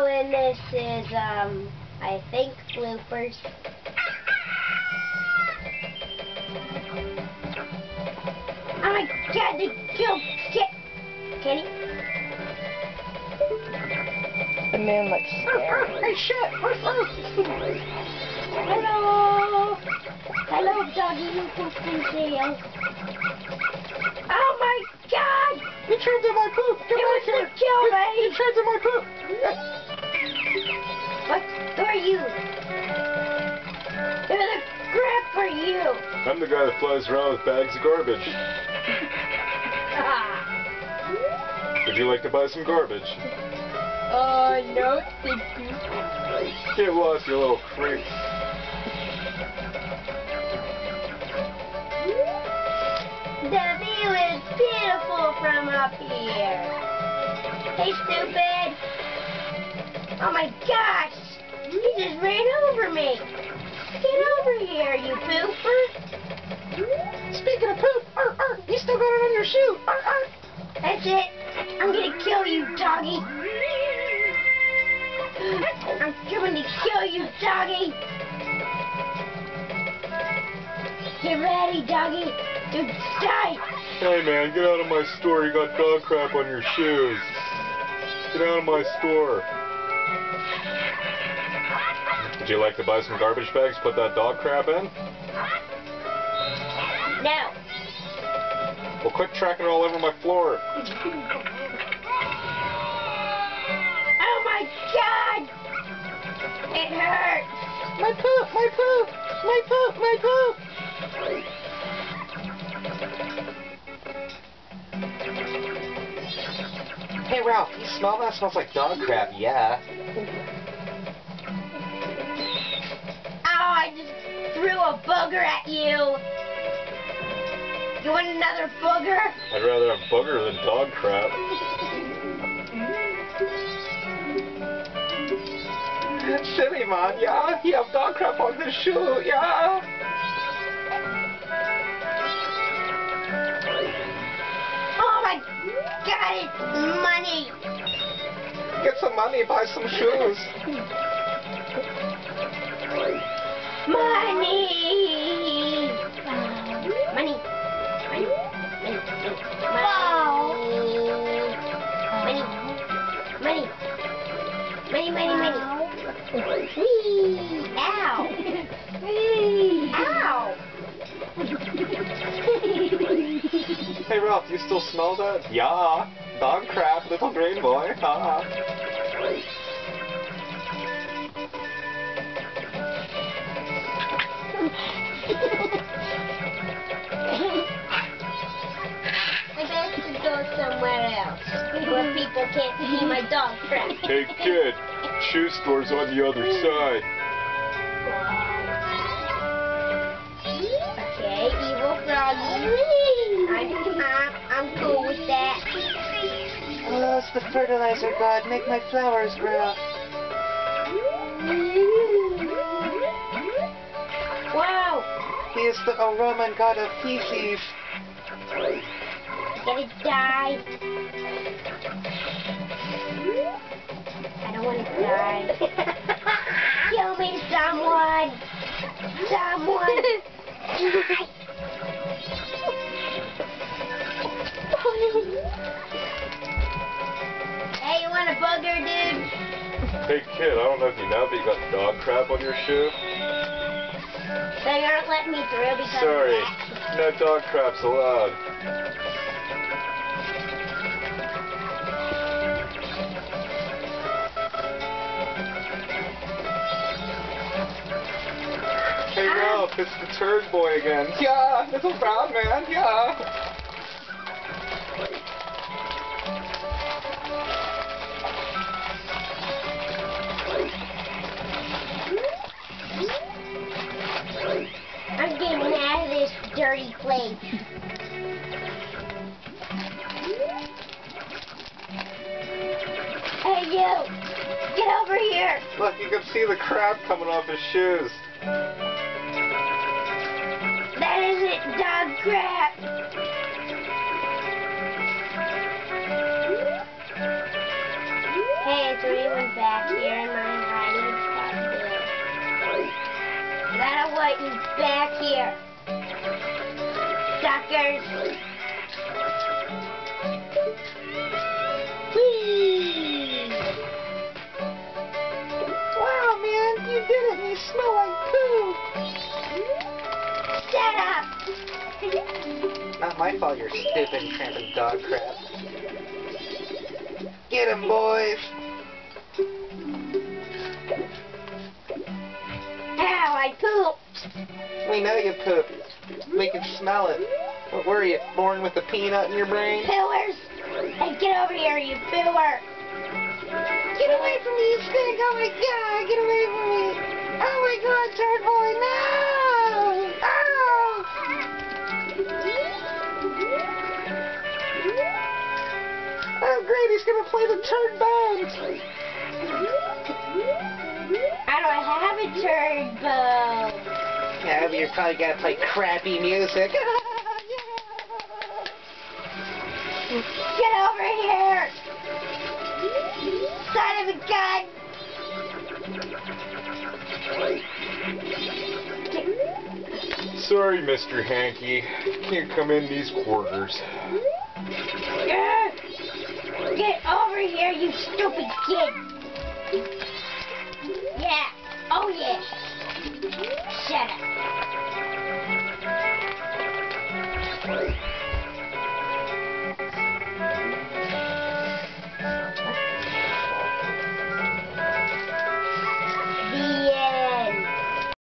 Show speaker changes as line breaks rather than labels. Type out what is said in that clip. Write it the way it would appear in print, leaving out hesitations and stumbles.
Oh, and this is, I think, bloopers. Oh my god, they killed Kenny.
The man looks scared.
Hey, shit!
Hello! Hello, doggy, you pooped in jail. Oh my god!
You treads in my poop! Get
It
back
was
here!
to kill me!
You treads in my poop!
What? Who are you? Who the crap are you?
I'm the guy that flies around with bags of garbage.
Ah.
Would you like to buy some garbage?
No, thank you.
Get lost, you little creep.
The view is beautiful from up here. Hey, stupid. Oh my gosh. He just ran over me. Get over here, you pooper.
Speaking of poop, you still got it on your shoe.
That's it. I'm gonna kill you, doggy. I'm coming to kill you, doggy. Get ready, doggy. To die.
Hey man, get out of my store. You got dog crap on your shoes. Get out of my store. Would you like to buy some garbage bags, put that dog crap in?
No.
Well, quit tracking it all over my floor.
Oh my god! It hurts!
My poop, my poop, my poop, my poop. Hey Ralph, you smell that? It smells like dog crap, yeah.
Oh, I just threw a booger at you! You want another booger?
I'd rather have booger than dog crap.
Silly man, yeah? He have dog crap on his shoe, yeah?
Oh my god, it's money!
Get some money, buy some shoes.
Money! Money! Money! Whee! Ow! Whee! Ow!
Hey Ralph, you still smell that? Yeah. Dog crap, little green boy. Ah.
I bet to go somewhere else where people can't see my dog crap.
Hey kid, shoe store's on the other side.
Okay, evil froggy. I'm cool with that.
Oh, it's the fertilizer god. Make my flowers grow.
Wow!
He is the Roman god of feces.
Gonna die. I don't want to die. Kill me, someone! Someone! Die! Hey, you want a booger, dude?
Hey kid, I don't know if you know, but you got dog crap on your shoe.
They aren't letting me through because
Sorry,
of that.
no dog crap's allowed. Hey Ralph, it's the turd boy again.
Yeah, little brown man, yeah.
I'm getting out of this dirty place. Hey, you! Get over here!
Look, you can see the crap coming off his shoes.
That isn't dog crap! Hey, is there anyone back here in my hiding spot? I don't want you back here, suckers. Whee!
Wow, man, you did it and you smell like poo.
Shut up!
Not my fault, you're stupid, tramping dog crap. Get him, boys.
Ow, I pooped.
We know you pooped. We can smell it. What were you, born with a peanut in your brain?
Pooers! Hey, get over here, you pooer!
Get away from me, you stink! Oh my god, get away from me! Oh my god, turd boy, no! Oh! Oh great, he's gonna play the turd band!
I don't have a turd bone.
Yeah, but you're probably gonna play crappy music.
Get over here! Son of a gun!
Sorry, Mr. Hanky. Can't come in these quarters.
Get over here, you stupid kid! Yeah! Oh yeah! Shut up!